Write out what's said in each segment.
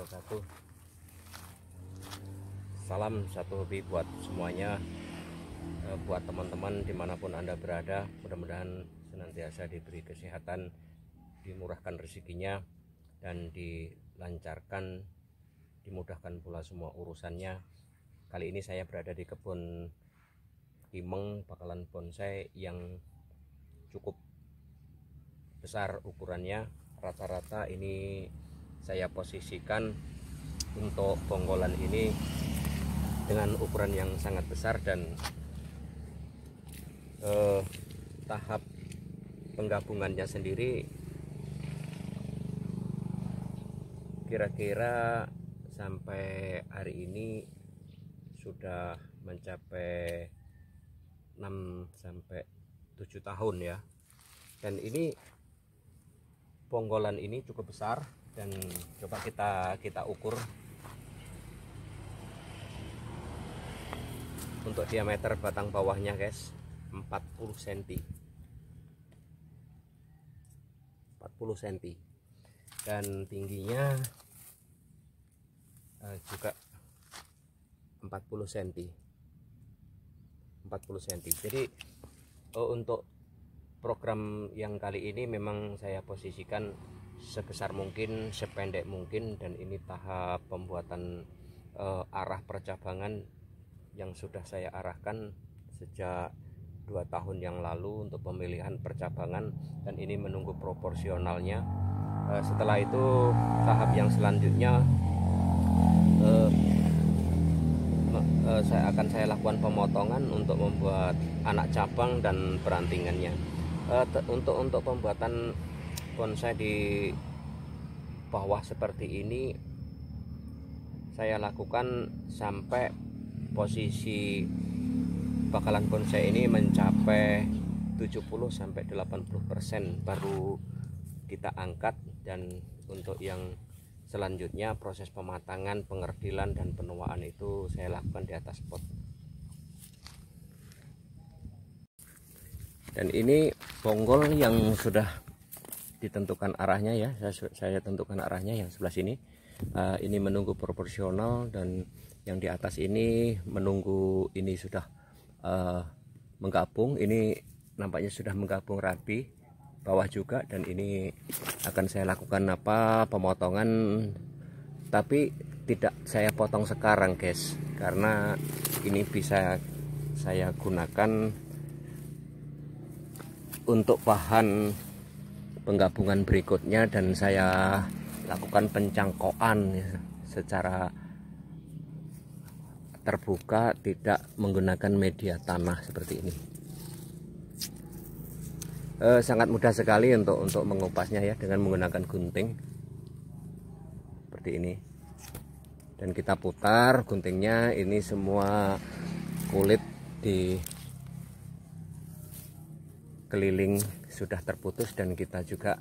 wabarakatuh. Salam satu hobi buat semuanya, buat teman-teman dimanapun Anda berada. Mudah-mudahan senantiasa diberi kesehatan, dimurahkan rezekinya, dan dilancarkan, dimudahkan pula semua urusannya. Kali ini saya berada di kebun Kimeng, bakalan bonsai yang cukup besar ukurannya. Rata-rata ini saya posisikan untuk bonggolan ini dengan ukuran yang sangat besar, dan tahap penggabungannya sendiri kira-kira sampai hari ini sudah mencapai 6 sampai 7 tahun ya. Dan ini bonggolan ini cukup besar, dan coba kita ukur untuk diameter batang bawahnya guys, 40 cm 40 cm, dan tingginya juga 40 cm. Jadi untuk program yang kali ini memang saya posisikan sebesar mungkin, sependek mungkin, dan ini tahap pembuatan arah percabangan yang sudah saya arahkan sejak 2 tahun yang lalu untuk pemilihan percabangan, dan ini menunggu proporsionalnya. Setelah itu tahap yang selanjutnya saya lakukan pemotongan untuk membuat anak cabang dan perantingannya. Untuk pembuatan bonsai di bawah seperti ini saya lakukan sampai posisi bakalan bonsai ini mencapai 70 sampai 80% baru kita angkat. Dan untuk yang selanjutnya proses pematangan, pengerdilan, dan penuaan itu saya lakukan di atas pot. Dan ini bonggol yang sudah ditentukan arahnya ya, saya tentukan arahnya yang sebelah sini. Ini menunggu proporsional, dan yang di atas ini menunggu ini sudah menggabung. Ini nampaknya sudah menggabung rapi, bawah juga, dan ini akan saya lakukan pemotongan, tapi tidak saya potong sekarang guys, karena ini bisa saya gunakan untuk bahan penggabungan berikutnya, dan saya lakukan pencangkokan secara terbuka, tidak menggunakan media tanah seperti ini. Sangat mudah sekali untuk mengupasnya ya, dengan menggunakan gunting seperti ini, dan kita putar guntingnya. Ini semua kulit di keliling sudah terputus, dan kita juga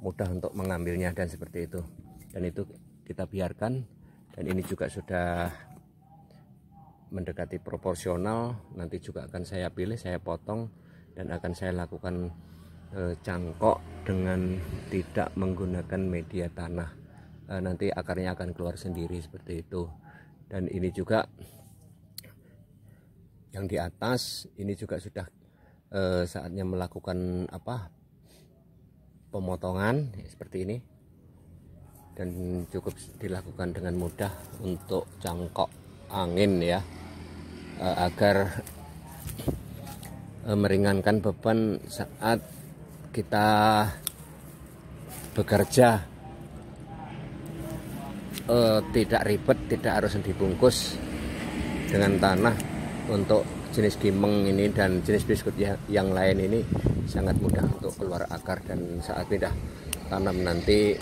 mudah untuk mengambilnya, dan seperti itu. Dan itu kita biarkan, dan ini juga sudah mendekati proporsional. Nanti juga akan saya pilih, saya potong, dan akan saya lakukan cangkok dengan tidak menggunakan media tanah. Nanti akarnya akan keluar sendiri seperti itu. Dan ini juga yang di atas ini juga sudah saatnya melakukan pemotongan seperti ini, dan cukup dilakukan dengan mudah untuk cangkok angin ya, agar meringankan beban saat kita bekerja. Tidak ribet, tidak harus dibungkus dengan tanah. Untuk jenis Kimeng ini dan jenis biskut yang lain ini sangat mudah untuk keluar akar, dan saat pindah tanam nanti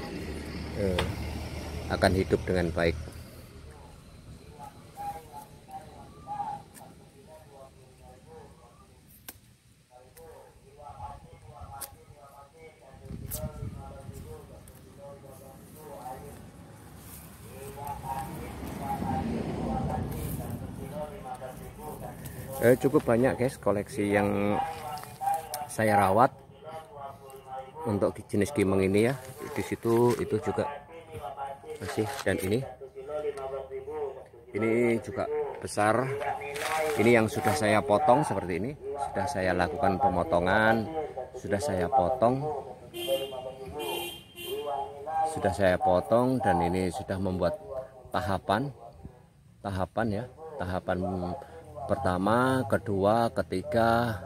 akan hidup dengan baik. Cukup banyak guys koleksi yang saya rawat untuk jenis Kimeng ini ya. Di situ itu juga masih. Dan ini juga besar. Ini yang sudah saya potong seperti ini, sudah saya lakukan pemotongan, sudah saya potong, dan ini sudah membuat tahapan ya, tahapan pertama, kedua, ketiga,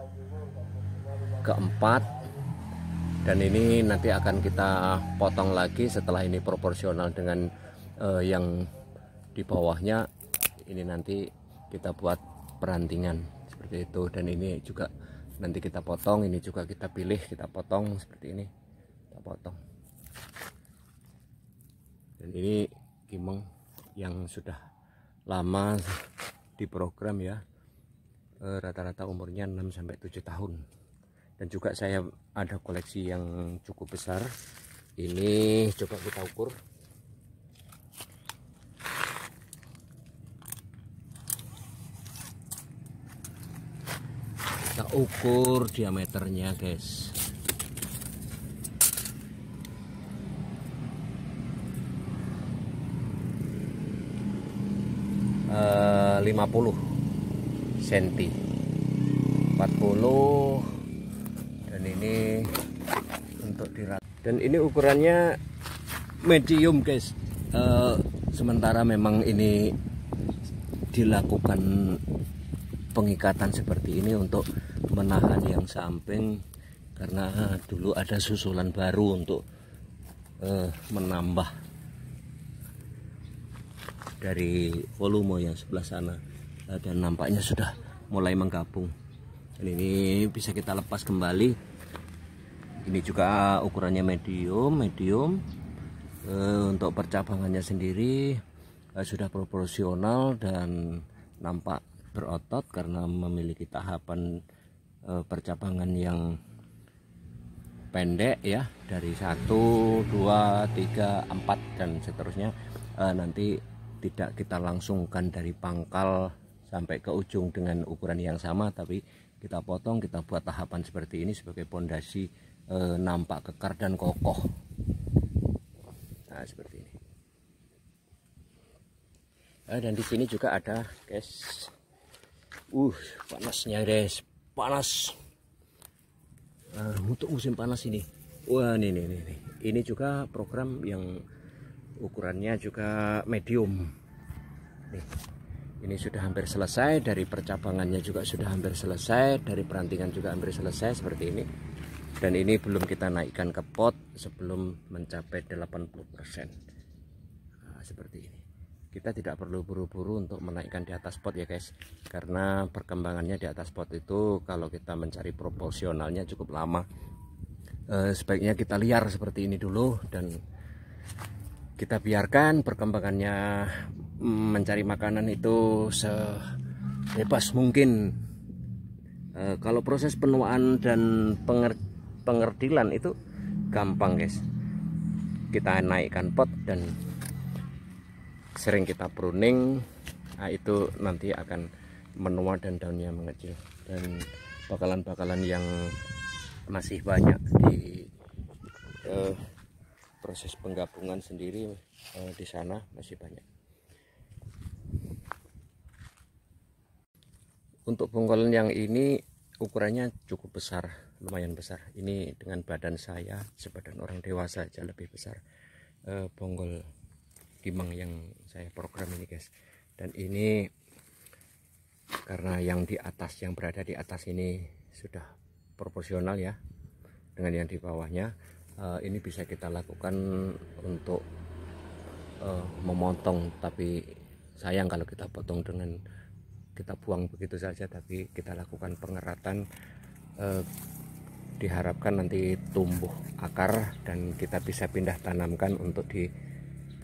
keempat, dan ini nanti akan kita potong lagi setelah ini proporsional dengan yang di bawahnya. Ini nanti kita buat perantingan seperti itu, dan ini juga nanti kita potong, ini juga kita pilih, kita potong seperti ini, kita potong. Dan ini kimeng yang sudah lama diprogram ya, rata-rata umurnya 6-7 tahun. Dan juga saya ada koleksi yang cukup besar. Ini coba kita ukur. Kita ukur diameternya, guys. Uh, 50 cm, 40, dan ini untuk dirat. Dan ini ukurannya medium, guys. Sementara memang ini dilakukan pengikatan seperti ini untuk menahan yang samping, karena dulu ada susulan baru untuk menambah dari volume yang sebelah sana, dan nampaknya sudah mulai menggabung. Dan ini bisa kita lepas kembali. Ini juga ukurannya medium. Untuk percabangannya sendiri sudah proporsional dan nampak berotot karena memiliki tahapan percabangan yang pendek ya, dari 1, 2, 3, 4 dan seterusnya. Nanti tidak kita langsungkan dari pangkal sampai ke ujung dengan ukuran yang sama, tapi kita potong, kita buat tahapan seperti ini sebagai pondasi, nampak kekar dan kokoh. Nah, seperti ini. Dan di sini juga ada, guys. Panasnya, guys. Panas. Untuk musim panas ini. Wah, nih. Ini juga program yang ukurannya juga medium. Nih, ini sudah hampir selesai, dari percabangannya juga sudah hampir selesai, dari perantingan juga hampir selesai seperti ini. Dan ini belum kita naikkan ke pot sebelum mencapai 80%. Nah, seperti ini. Kita tidak perlu buru-buru untuk menaikkan di atas pot ya, guys, karena perkembangannya di atas pot itu kalau kita mencari proporsionalnya cukup lama. Sebaiknya kita liar seperti ini dulu, dan kita biarkan perkembangannya mencari makanan itu sebebas mungkin. Kalau proses penuaan dan pengerdilan itu gampang, guys. Kita naikkan pot dan sering kita pruning, nah itu nanti akan menua dan daunnya mengecil. Dan bakalan-bakalan yang masih banyak di proses penggabungan sendiri, di sana masih banyak. Untuk bongkolan yang ini ukurannya cukup besar, lumayan besar. Ini dengan badan saya, sebadan orang dewasa aja lebih besar. Bonggol kimeng yang saya program ini, guys. Dan ini karena yang di atas, yang berada di atas ini sudah proporsional ya dengan yang di bawahnya. Ini bisa kita lakukan untuk memotong, tapi sayang kalau kita potong dengan kita buang begitu saja. Tapi kita lakukan pengeratan, diharapkan nanti tumbuh akar dan kita bisa pindah tanamkan untuk di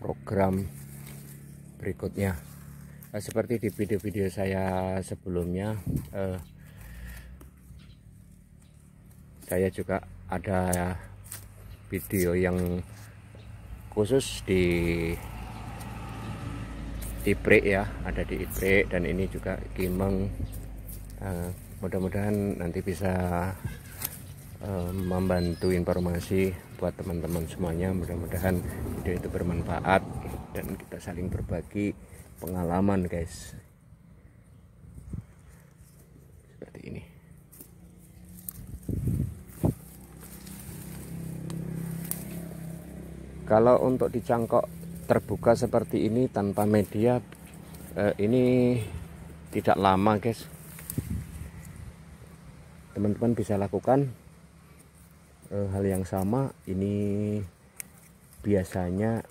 program berikutnya. Seperti di video-video saya sebelumnya, saya juga ada video yang khusus di ibrek ya, ada di ibrek, dan ini juga kimeng. Mudah-mudahan nanti bisa membantu informasi buat teman-teman semuanya. Mudah-mudahan video itu bermanfaat dan kita saling berbagi pengalaman guys. Seperti ini. Kalau untuk dicangkok terbuka seperti ini tanpa media, ini tidak lama guys. Teman-teman bisa lakukan hal yang sama. Ini biasanya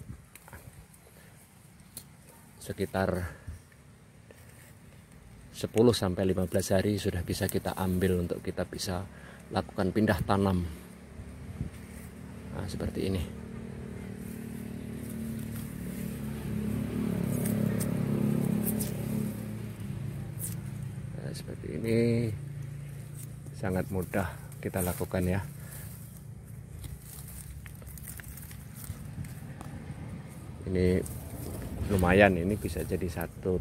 sekitar 10-15 hari sudah bisa kita ambil untuk kita bisa lakukan pindah tanam. Nah, seperti ini. Nah, seperti ini. Sangat mudah kita lakukan ya. Ini lumayan, ini bisa jadi satu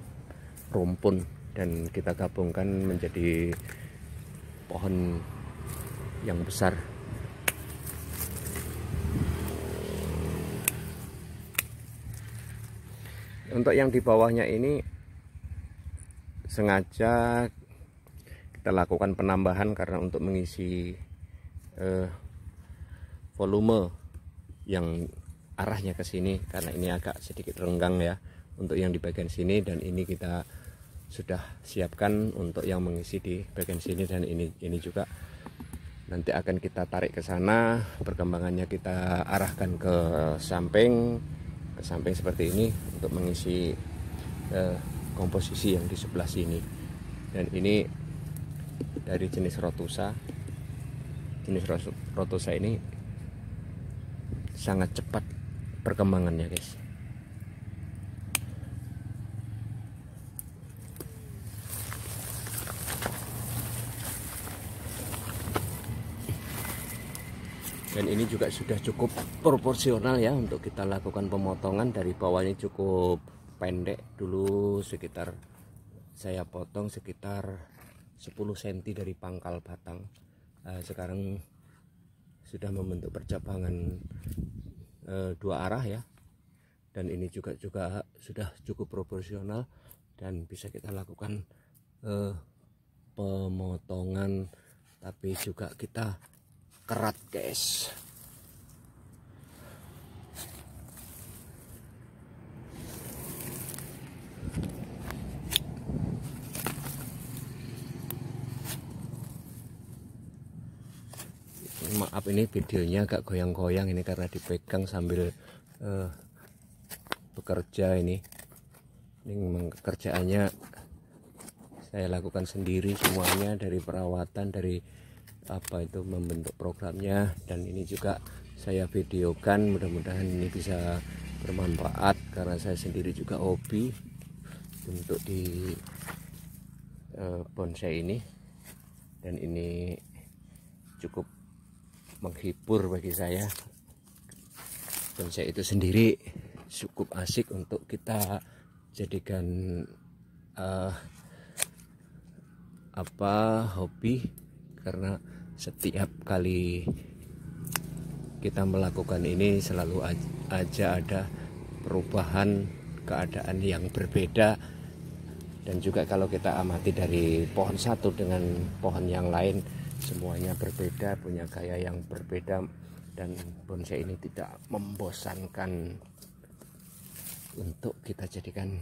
rumpun dan kita gabungkan menjadi pohon yang besar. Untuk yang di bawahnya ini sengaja kita lakukan penambahan karena untuk mengisi volume yang arahnya ke sini, karena ini agak sedikit renggang ya untuk yang di bagian sini, dan ini kita sudah siapkan untuk yang mengisi di bagian sini, dan ini juga nanti akan kita tarik ke sana, perkembangannya kita arahkan ke samping seperti ini untuk mengisi komposisi yang di sebelah sini. Dan ini dari jenis Rotusa. Jenis Rotusa ini sangat cepat perkembangannya guys. Dan ini juga sudah cukup proporsional ya untuk kita lakukan pemotongan. Dari bawahnya cukup pendek dulu, sekitar saya potong sekitar 10 cm dari pangkal batang. Sekarang sudah membentuk percabangan dua arah ya, dan ini juga sudah cukup proporsional dan bisa kita lakukan pemotongan, tapi juga kita kerat guys. Maaf ini videonya agak goyang-goyang ini karena dipegang sambil bekerja. Ini kerjaannya saya lakukan sendiri semuanya, dari perawatan, dari apa itu membentuk programnya, dan ini juga saya videokan. Mudah-mudahan ini bisa bermanfaat karena saya sendiri juga hobi untuk di bonsai ini, dan ini cukup menghibur bagi saya. Bonsai itu sendiri cukup asik untuk kita jadikan hobi, karena setiap kali kita melakukan ini selalu aja ada perubahan keadaan yang berbeda. Dan juga kalau kita amati dari pohon satu dengan pohon yang lain, semuanya berbeda, punya gaya yang berbeda, dan bonsai ini tidak membosankan untuk kita jadikan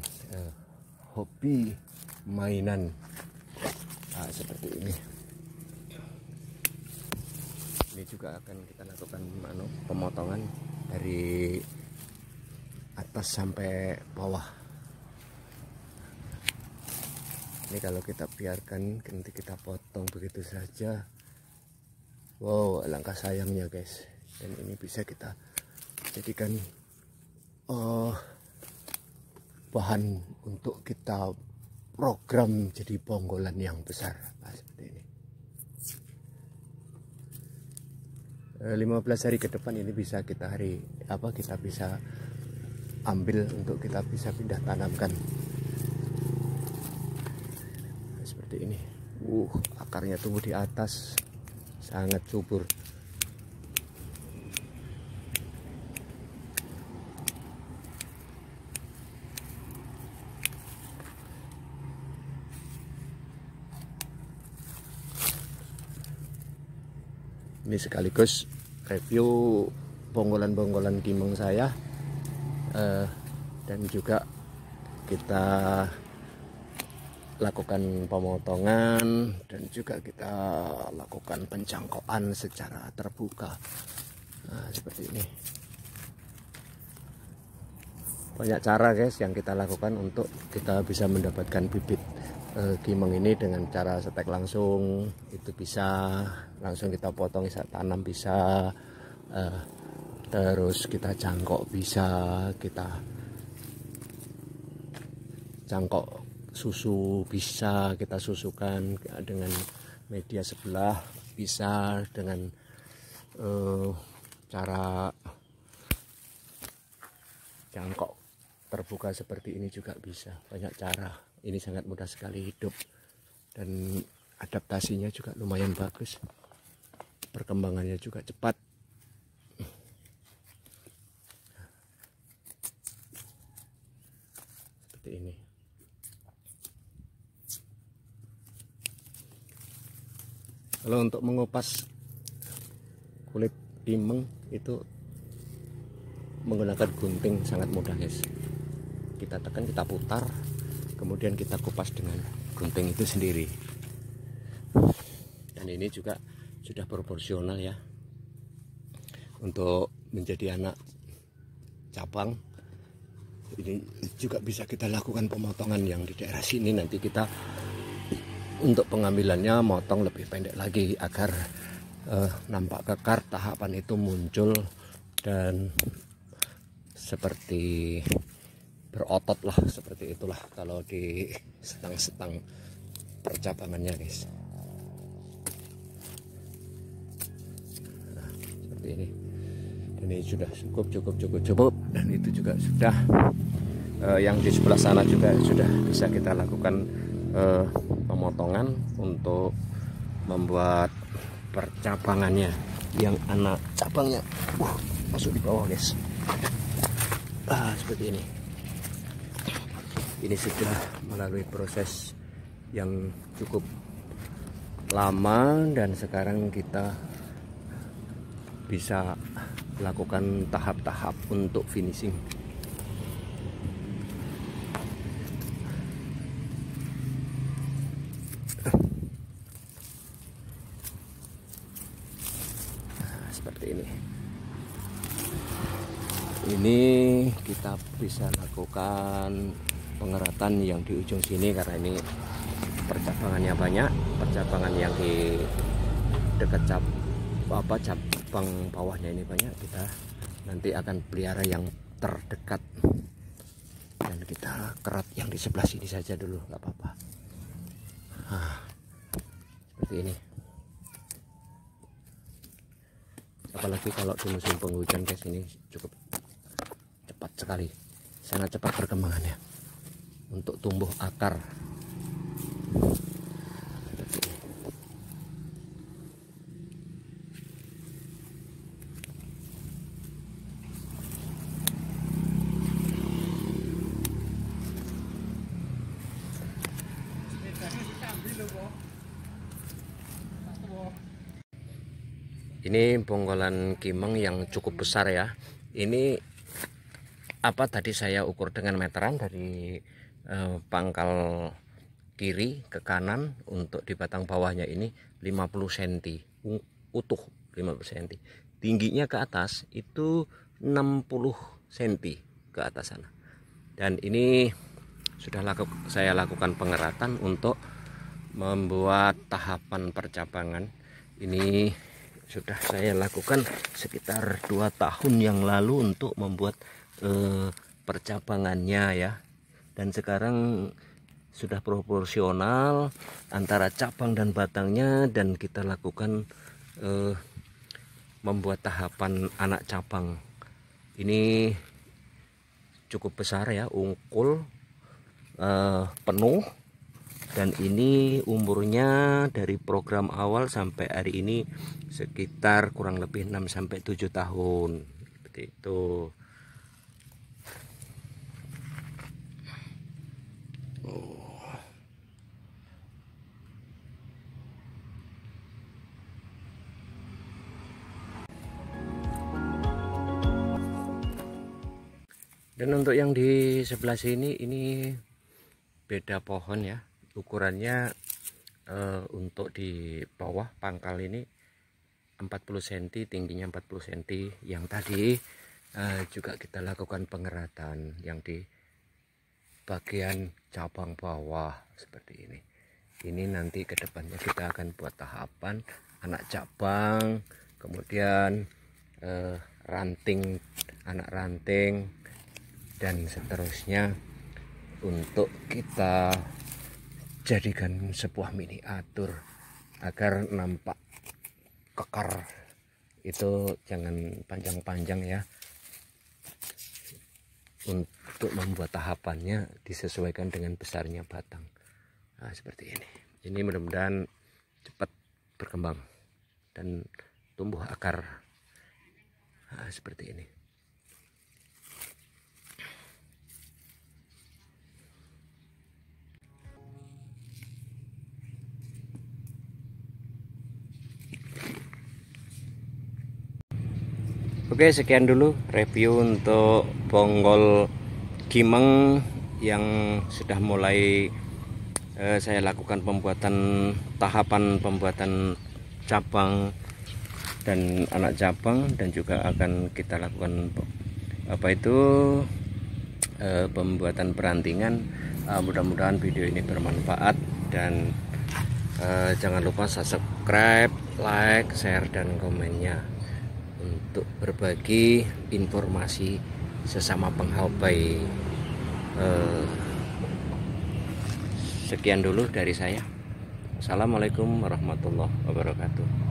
hobi mainan. Nah, seperti ini. Ini juga akan kita lakukan pemotongan dari atas sampai bawah. Ini kalau kita biarkan nanti kita potong begitu saja, wow, alangkah sayangnya guys. Dan ini bisa kita jadikan bahan untuk kita program jadi ponggolan yang besar. Nah, seperti ini. 15 hari ke depan ini bisa kita kita bisa ambil untuk kita bisa pindah tanamkan. Seperti ini. Akarnya tumbuh di atas, sangat subur. Ini sekaligus review bonggolan-bonggolan kimeng saya, dan juga kita lakukan pemotongan dan juga kita lakukan pencangkokan secara terbuka. Nah, seperti ini. Banyak cara guys yang kita lakukan untuk kita bisa mendapatkan bibit kimeng ini. Dengan cara setek langsung itu bisa, langsung kita potong, bisa tanam bisa, terus kita jangkok bisa, kita jangkok susu bisa, kita susukan dengan media sebelah bisa, dengan cara jangkok terbuka seperti ini juga bisa. Banyak cara, ini sangat mudah sekali hidup dan adaptasinya juga lumayan bagus, perkembangannya juga cepat. Seperti ini. Kalau untuk mengupas kulit kimeng itu menggunakan gunting sangat mudah guys. Kita tekan, kita putar, kemudian kita kupas dengan gunting itu sendiri. Dan ini juga sudah proporsional ya. Untuk menjadi anak cabang ini juga bisa kita lakukan pemotongan yang di daerah sini. Nanti kita untuk pengambilannya motong lebih pendek lagi agar nampak kekar, tahapan itu muncul dan seperti berotot lah, seperti itulah kalau di setang-setang percabangannya guys. Nah, seperti ini. Dan ini sudah cukup, dan itu juga sudah yang di sebelah sana juga sudah bisa kita lakukan pemotongan untuk membuat percabangannya yang anak cabangnya masuk di bawah guys. Seperti ini. Ini sudah melalui proses yang cukup lama dan sekarang kita bisa lakukan tahap-tahap untuk finishing. Seperti ini. Ini kita bisa lakukan pengeratan yang di ujung sini karena ini percabangannya banyak. Percabangan yang di dekat cabang bawahnya ini banyak. Kita nanti akan pelihara yang terdekat dan kita kerat yang di sebelah sini saja dulu, nggak apa-apa. Seperti ini. Apalagi kalau di musim penghujan guys, ini cukup cepat sekali, sangat cepat perkembangannya untuk tumbuh akar. Ini bonggolan kimeng yang cukup besar ya. Ini apa tadi saya ukur dengan meteran dari pangkal kiri ke kanan. Untuk di batang bawahnya ini 50 cm utuh, 50 cm. Tingginya ke atas itu 60 cm ke atas sana. Dan ini sudah saya lakukan pengeratan untuk membuat tahapan percabangan. Ini sudah saya lakukan sekitar 2 tahun yang lalu untuk membuat percabangannya ya. Dan sekarang sudah proporsional antara cabang dan batangnya, dan kita lakukan membuat tahapan anak cabang. Ini cukup besar ya, ungkul penuh. Dan ini umurnya dari program awal sampai hari ini sekitar kurang lebih 6-7 tahun. Seperti itu. Dan untuk yang di sebelah sini ini beda pohon ya, ukurannya untuk di bawah pangkal ini 40 cm, tingginya 40 cm. Yang tadi juga kita lakukan pengeratan yang di bagian cabang bawah seperti ini. Ini nanti kedepannya kita akan buat tahapan anak cabang, kemudian ranting, anak ranting, dan seterusnya untuk kita jadikan sebuah miniatur agar nampak kekar. Itu jangan panjang-panjang ya, untuk membuat tahapannya disesuaikan dengan besarnya batang. Nah, seperti ini mudah-mudahan cepat berkembang dan tumbuh akar. Nah, seperti ini. Oke, sekian dulu review untuk bonggol kimeng yang sudah mulai saya lakukan tahapan pembuatan cabang dan anak cabang, dan juga akan kita lakukan pembuatan perantingan. Mudah-mudahan video ini bermanfaat, dan jangan lupa subscribe, like, share, dan komennya untuk berbagi informasi sesama penghobi. Sekian dulu dari saya. Assalamualaikum warahmatullahi wabarakatuh.